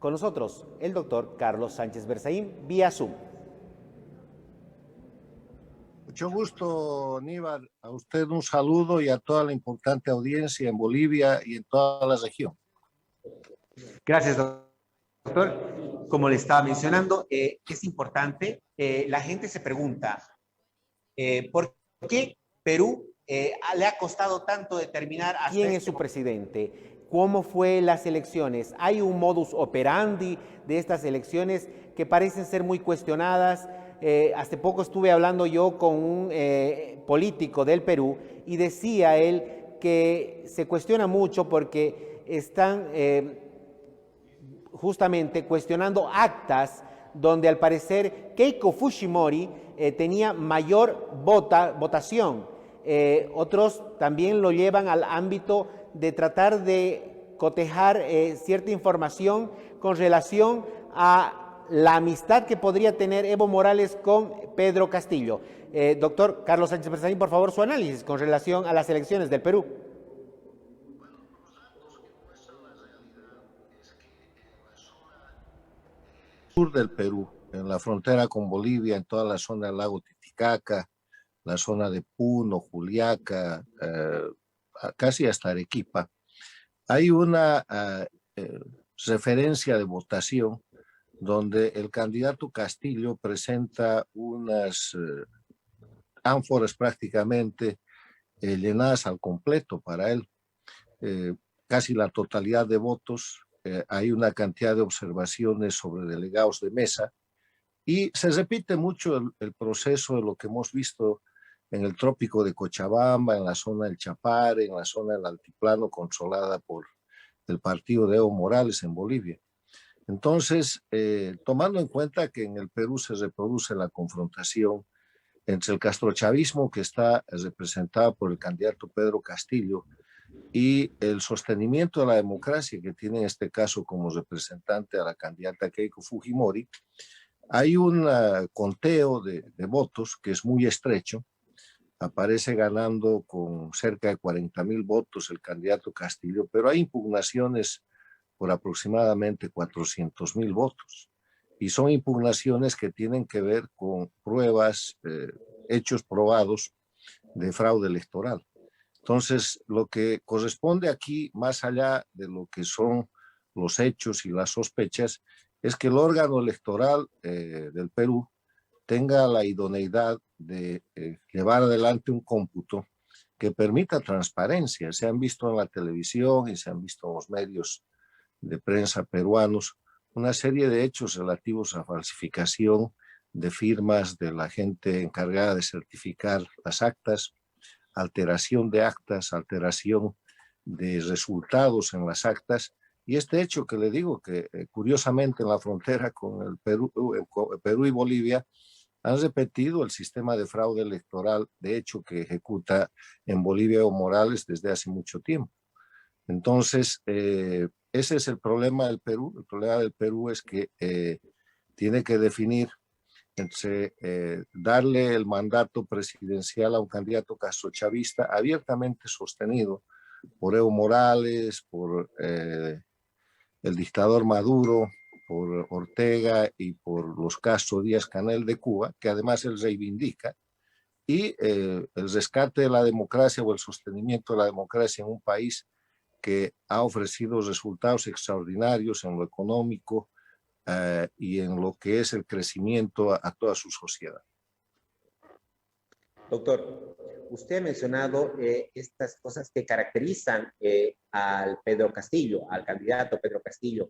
Con nosotros, el doctor Carlos Sánchez Berzaín, vía Zoom. Mucho gusto, Aníbal. A usted un saludo y a toda la importante audiencia en Bolivia y en toda la región. Gracias, doctor. Como le estaba mencionando, es importante. La gente se pregunta, ¿por qué Perú le ha costado tanto determinar hasta ¿Quién es su presidente? ¿Cómo fue las elecciones? ¿Hay un modus operandi de estas elecciones que parecen ser muy cuestionadas? Hace poco estuve hablando yo con un político del Perú y decía él que se cuestiona mucho porque están justamente cuestionando actas donde al parecer Keiko Fujimori tenía mayor votación. Otros también lo llevan al ámbito de tratar de cotejar cierta información con relación a la amistad que podría tener Evo Morales con Pedro Castillo. Doctor Carlos Sánchez Berzaín, por favor, su análisis con relación a las elecciones del Perú. Sur del Perú, en la frontera con Bolivia, en toda la zona del lago Titicaca, la zona de Puno, Juliaca, casi hasta Arequipa, hay una referencia de votación donde el candidato Castillo presenta unas ánforas prácticamente llenadas al completo para él. Casi la totalidad de votos, hay una cantidad de observaciones sobre delegados de mesa y se repite mucho el proceso de lo que hemos visto en el trópico de Cochabamba, en la zona del Chapare, en la zona del Altiplano controlada por el partido de Evo Morales en Bolivia. Entonces, tomando en cuenta que en el Perú se reproduce la confrontación entre el castrochavismo que está representado por el candidato Pedro Castillo y el sostenimiento de la democracia que tiene en este caso como representante a la candidata Keiko Fujimori, hay un conteo de votos que es muy estrecho. Aparece ganando con cerca de 40,000 votos el candidato Castillo, pero hay impugnaciones por aproximadamente 400,000 votos. Y son impugnaciones que tienen que ver con pruebas, hechos probados de fraude electoral. Entonces, lo que corresponde aquí, más allá de lo que son los hechos y las sospechas, es que el órgano electoral del Perú tenga la idoneidad de llevar adelante un cómputo que permita transparencia. Se han visto en la televisión y se han visto en los medios de prensa peruanos una serie de hechos relativos a falsificación de firmas de la gente encargada de certificar las actas, alteración de actas, alteración de resultados en las actas. Y este hecho que le digo que curiosamente en la frontera con el Perú y Bolivia han repetido el sistema de fraude electoral, de hecho, que ejecuta en Bolivia Evo Morales desde hace mucho tiempo. Entonces, ese es el problema del Perú. El problema del Perú es que tiene que definir entre darle el mandato presidencial a un candidato castrochavista abiertamente sostenido por Evo Morales, por el dictador Maduro, por Ortega y por los Castro Díaz-Canel de Cuba, que además él reivindica, y el rescate de la democracia o el sostenimiento de la democracia en un país que ha ofrecido resultados extraordinarios en lo económico y en lo que es el crecimiento a toda su sociedad. Doctor, usted ha mencionado estas cosas que caracterizan al Pedro Castillo, al candidato Pedro Castillo.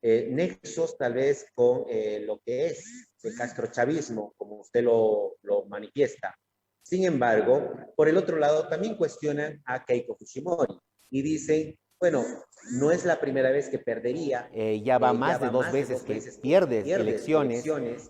Nexos tal vez con lo que es el castrochavismo, como usted lo manifiesta. Sin embargo, por el otro lado, también cuestionan a Keiko Fujimori y dicen, bueno, no es la primera vez que perdería. Ya va más de dos veces que pierde elecciones.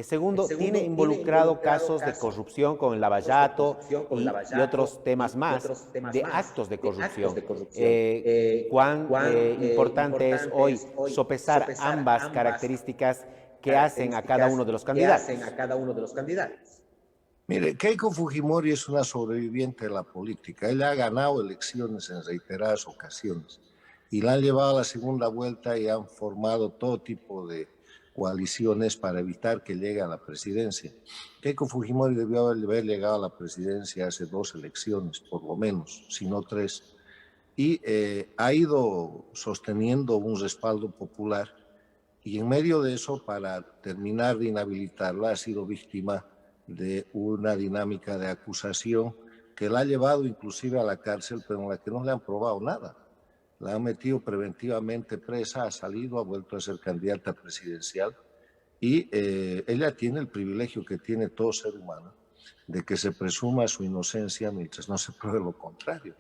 Segundo, tiene involucrado casos de corrupción con el lavallato y otros temas más, de actos de corrupción. ¿Cuán importante es hoy sopesar ambas características que hacen a cada uno de los candidatos? Mire, Keiko Fujimori es una sobreviviente de la política. Ella ha ganado elecciones en reiteradas ocasiones. y la han llevado a la segunda vuelta y han formado todo tipo de coaliciones para evitar que llegue a la presidencia. Keiko Fujimori debió haber llegado a la presidencia hace 2 elecciones, por lo menos, si no 3, y ha ido sosteniendo un respaldo popular, y en medio de eso, para terminar de inhabilitarla, ha sido víctima de una dinámica de acusación que la ha llevado inclusive a la cárcel, pero en la que no le han probado nada. La han metido preventivamente presa, ha salido, ha vuelto a ser candidata presidencial, y ella tiene el privilegio que tiene todo ser humano, de que se presuma su inocencia mientras no se pruebe lo contrario.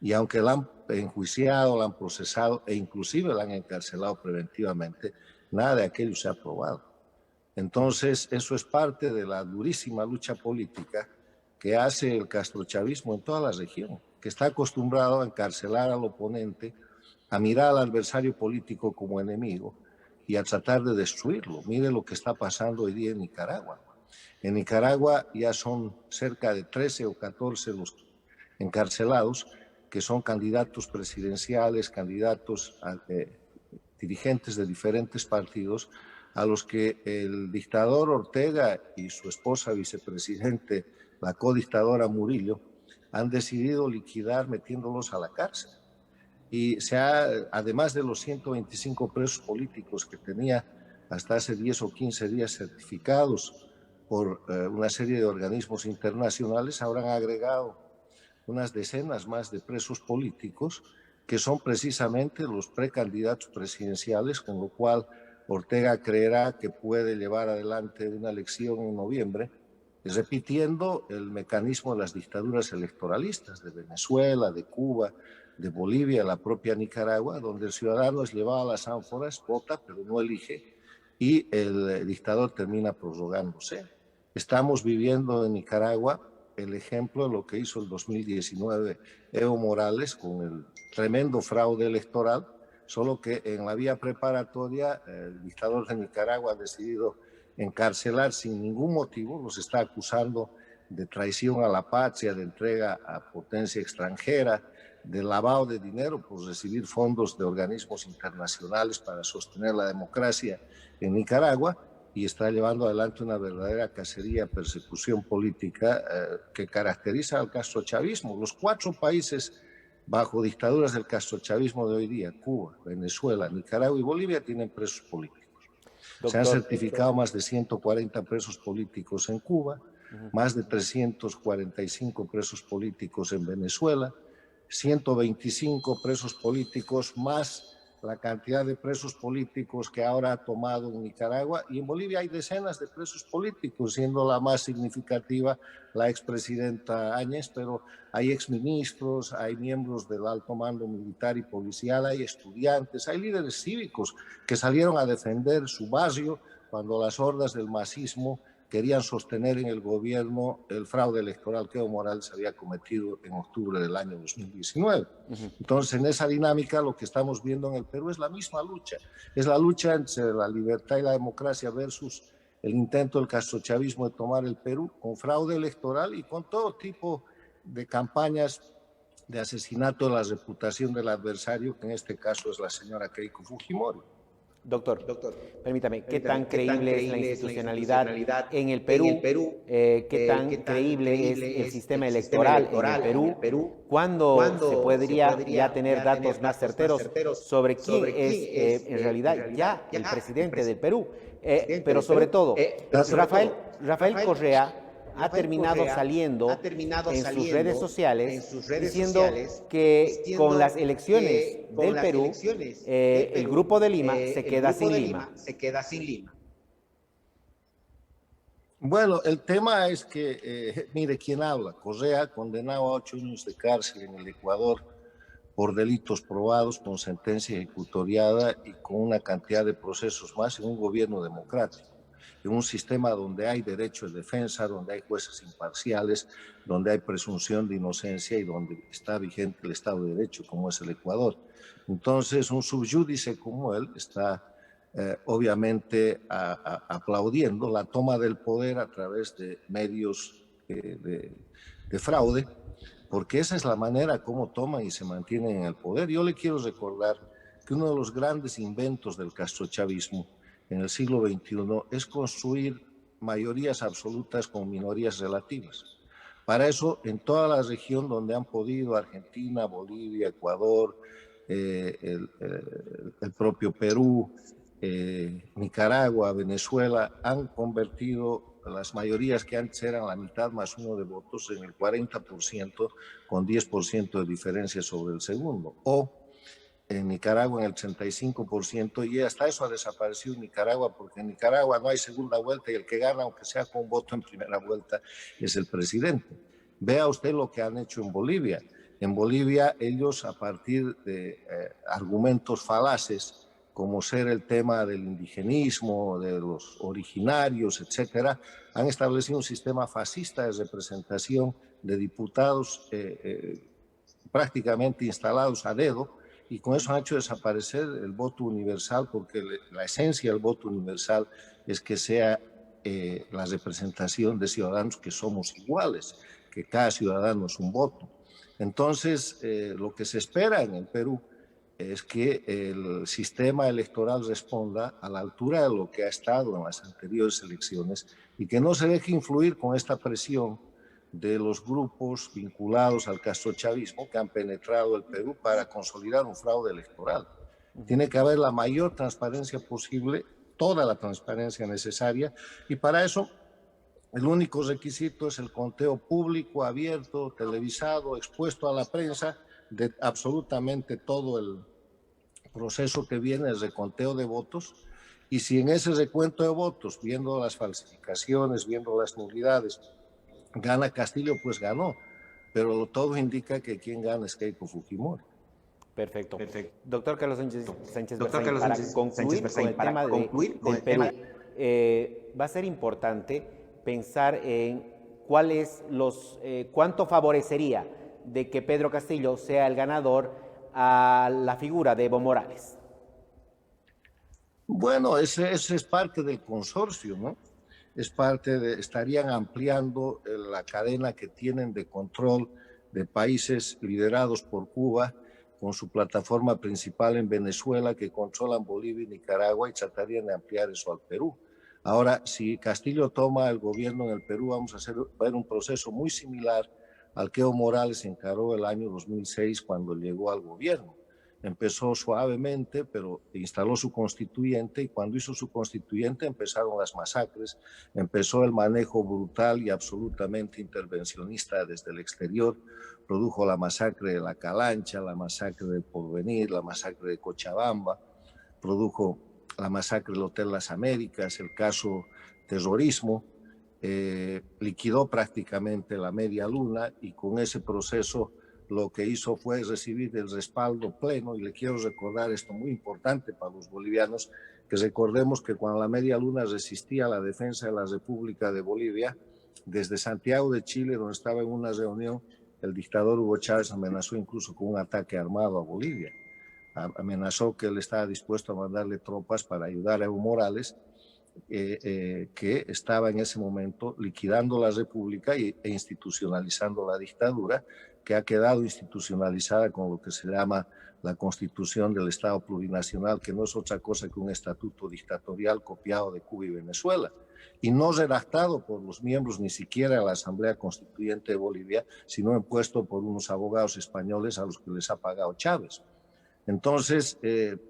Y aunque la han enjuiciado, la han procesado e inclusive la han encarcelado preventivamente, nada de aquello se ha probado. Entonces, eso es parte de la durísima lucha política que hace el castrochavismo en toda la región, que está acostumbrado a encarcelar al oponente, a mirar al adversario político como enemigo y a tratar de destruirlo. Mire lo que está pasando hoy día en Nicaragua. En Nicaragua ya son cerca de 13 o 14 los encarcelados que son candidatos presidenciales, candidatos dirigentes de diferentes partidos, a los que el dictador Ortega y su esposa vicepresidente, la codictadora Murillo, han decidido liquidar metiéndolos a la cárcel. Y además de los 125 presos políticos que tenía hasta hace 10 o 15 días certificados por una serie de organismos internacionales, ahora han agregado unas decenas más de presos políticos que son precisamente los precandidatos presidenciales, con lo cual Ortega creerá que puede llevar adelante una elección en noviembre, repitiendo el mecanismo de las dictaduras electoralistas de Venezuela, de Cuba, de Bolivia, la propia Nicaragua, donde el ciudadano es llevado a las ánforas, vota, pero no elige, y el dictador termina prorrogándose. Estamos viviendo en Nicaragua el ejemplo de lo que hizo el 2019 Evo Morales con el tremendo fraude electoral, solo que en la vía preparatoria el dictador de Nicaragua ha decidido encarcelar sin ningún motivo, los está acusando de traición a la patria, de entrega a potencia extranjera, de lavado de dinero por recibir fondos de organismos internacionales para sostener la democracia en Nicaragua, y está llevando adelante una verdadera cacería, persecución política que caracteriza al castrochavismo. Los 4 países bajo dictaduras del castrochavismo de hoy día, Cuba, Venezuela, Nicaragua y Bolivia, tienen presos políticos. Se han certificado más de 140 presos políticos en Cuba, más de 345 presos políticos en Venezuela, 125 presos políticos más la cantidad de presos políticos que ahora ha tomado en Nicaragua, y en Bolivia hay decenas de presos políticos, siendo la más significativa la expresidenta Áñez, pero hay exministros, hay miembros del alto mando militar y policial, hay estudiantes, hay líderes cívicos que salieron a defender su barrio cuando las hordas del masismo querían sostener en el gobierno el fraude electoral que Evo Morales había cometido en octubre del año 2019. Entonces, en esa dinámica, lo que estamos viendo en el Perú es la misma lucha. Es la lucha entre la libertad y la democracia versus el intento del castrochavismo de tomar el Perú con fraude electoral y con todo tipo de campañas de asesinato de la reputación del adversario, que en este caso es la señora Keiko Fujimori. Doctor, permítame, ¿qué tan creíble es la institucionalidad en el Perú? ¿Qué tan creíble es el sistema electoral en el Perú? ¿Cuándo se podría ya tener datos más certeros sobre quién es en realidad ya el presidente del Perú? Pero sobre todo, Rafael Correa ha terminado saliendo en sus redes sociales diciendo que con las elecciones del Perú, el Grupo de Lima se queda sin Lima. Bueno, el tema es que, mire, ¿quién habla? Correa, condenado a 8 años de cárcel en el Ecuador por delitos probados, con sentencia ejecutoriada y con una cantidad de procesos más en un gobierno democrático, en un sistema donde hay derecho de defensa, donde hay jueces imparciales, donde hay presunción de inocencia y donde está vigente el Estado de Derecho, como es el Ecuador. Entonces, un subyúdice como él está obviamente aplaudiendo la toma del poder a través de medios de fraude, porque esa es la manera como toman y se mantienen en el poder. Yo le quiero recordar que uno de los grandes inventos del castrochavismo en el siglo XXI es construir mayorías absolutas con minorías relativas. Para eso, en toda la región donde han podido, Argentina, Bolivia, Ecuador, el propio Perú, Nicaragua, Venezuela, han convertido las mayorías que antes eran la mitad más uno de votos en el 40%, con 10% de diferencia sobre el segundo. O en Nicaragua en el 85%, y hasta eso ha desaparecido en Nicaragua, porque en Nicaragua no hay segunda vuelta y el que gana, aunque sea con voto en primera vuelta, es el presidente. Vea usted lo que han hecho en Bolivia. En Bolivia ellos, a partir de argumentos falaces, como ser el tema del indigenismo, de los originarios, etcétera, han establecido un sistema fascista de representación de diputados prácticamente instalados a dedo, y con eso han hecho desaparecer el voto universal, porque la esencia del voto universal es que sea la representación de ciudadanos que somos iguales, que cada ciudadano es un voto. Entonces, lo que se espera en el Perú es que el sistema electoral responda a la altura de lo que ha estado en las anteriores elecciones y que no se deje influir con esta presión de los grupos vinculados al castrochavismo que han penetrado el Perú para consolidar un fraude electoral. Tiene que haber la mayor transparencia posible, toda la transparencia necesaria, y para eso el único requisito es el conteo público, abierto, televisado, expuesto a la prensa de absolutamente todo el proceso que viene de reconteo de votos. Y si en ese recuento de votos, viendo las falsificaciones, viendo las nulidades, gana Castillo, pues ganó. Pero todo indica que quien gana es Keiko Fujimori. Perfecto. Perfecto. Doctor Carlos Sánchez Doctor Berzaín, Carlos para Sánchez concluir con Berzaín, el para tema concluir con del el Perú, tema va a ser importante pensar en cuánto favorecería de que Pedro Castillo sea el ganador a la figura de Evo Morales. Bueno, ese es parte del consorcio, ¿no? Es parte de, estarían ampliando la cadena que tienen de control de países liderados por Cuba, con su plataforma principal en Venezuela, que controlan Bolivia y Nicaragua, y tratarían de ampliar eso al Perú. Ahora, si Castillo toma el gobierno en el Perú, vamos a ver un proceso muy similar al que Evo Morales encaró el año 2006 cuando llegó al gobierno. Empezó suavemente, pero instaló su constituyente, y cuando hizo su constituyente empezaron las masacres, empezó el manejo brutal y absolutamente intervencionista desde el exterior, produjo la masacre de La Calancha, la masacre de Porvenir, la masacre de Cochabamba, produjo la masacre del Hotel Las Américas, el caso terrorismo, liquidó prácticamente la media luna, y con ese proceso lo que hizo fue recibir el respaldo pleno. Y le quiero recordar esto muy importante para los bolivianos, que recordemos que cuando la media luna resistía a la defensa de la República de Bolivia, desde Santiago de Chile, donde estaba en una reunión, el dictador Hugo Chávez amenazó incluso con un ataque armado a Bolivia. Amenazó que él estaba dispuesto a mandarle tropas para ayudar a Evo Morales, que estaba en ese momento liquidando la República e institucionalizando la dictadura, que ha quedado institucionalizada con lo que se llama la Constitución del Estado Plurinacional, que no es otra cosa que un estatuto dictatorial copiado de Cuba y Venezuela, y no redactado por los miembros ni siquiera de la Asamblea Constituyente de Bolivia, sino impuesto por unos abogados españoles a los que les ha pagado Chávez. Entonces,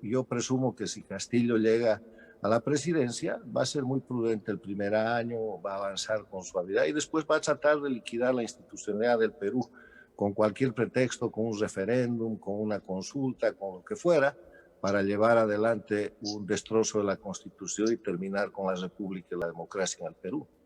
yo presumo que si Castillo llega a la presidencia, va a ser muy prudente el primer año, va a avanzar con suavidad y después va a tratar de liquidar la institucionalidad del Perú con cualquier pretexto, con un referéndum, con una consulta, con lo que fuera, para llevar adelante un destrozo de la Constitución y terminar con la República y la democracia en el Perú.